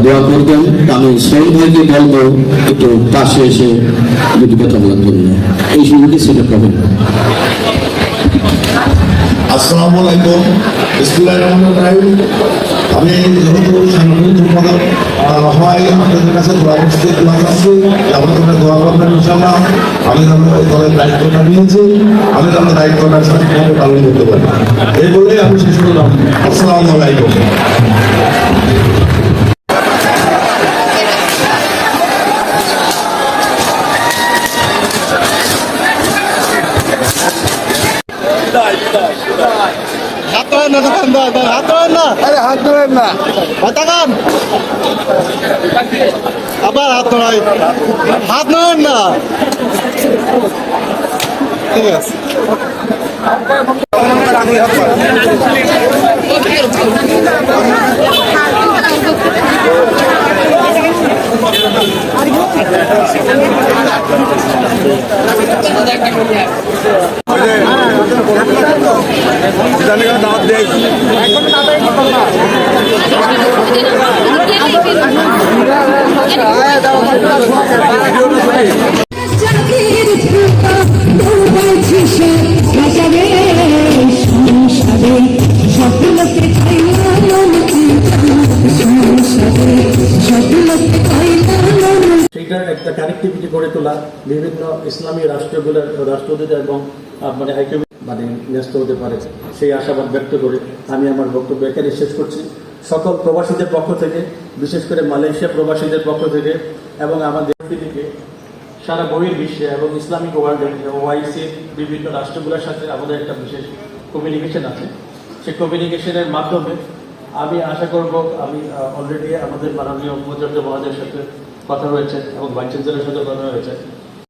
দোয়া করবেন। আমি সেই ভাইকে বলবো একটু পাশে এসে দুটি কথা বলার জন্য, এই সুযোগে সেটা পাবেন। আসসালামু আলাইকুম। বিসমিল্লাহির রহমানির রহিম। আমি যেহেতু সাংগঠনিক সম্পাদক হয় আপনাদের কাছে দোয়া করতে চাচ্ছি, আপনাদের দোয়া করবেন ইনশাআল্লাহ। আমি আমার দলের দায়িত্বটা নিয়েছি, আমি আমার দায়িত্বটা সঠিকভাবে পালন করতে পারি। এই বলেই আমি শেষ করলাম। আসসালামু আলাইকুম। হাত ধরেন না দোকানদার, হাত ধরেন না, আরে হাত ধরেন না, তাকান আবার হাত ধরাই, হাত ধরেন না, ঠিক আছে। দাওয়াত দেয় সেইটার একটা কানেক্টিভিটি গড়ে তোলা, বিভিন্ন ইসলামী রাষ্ট্রদূত এবং মানে মানে ন্যস্ত হতে পারে সেই আশাবাদ ব্যক্ত করে আমি আমার বক্তব্য এখানে শেষ করছি। সকল প্রবাসীদের পক্ষ থেকে, বিশেষ করে মালয়েশিয়া প্রবাসীদের পক্ষ থেকে এবং আমাদের থেকে সারা বহির্বিশ্বে এবং ইসলামিক ওয়ার্ল্ডে ওআইসির বিভিন্ন রাষ্ট্রগুলোর সাথে আমাদের একটা বিশেষ কমিউনিকেশন আছে। সেই কমিউনিকেশনের মাধ্যমে আমি আশা করব, আমি অলরেডি আমাদের মাননীয় উপাচার্য মহোদয়ের সাথে কথা হয়েছে এবং ভাইস চ্যান্সেলরের সাথে কথা হয়েছে,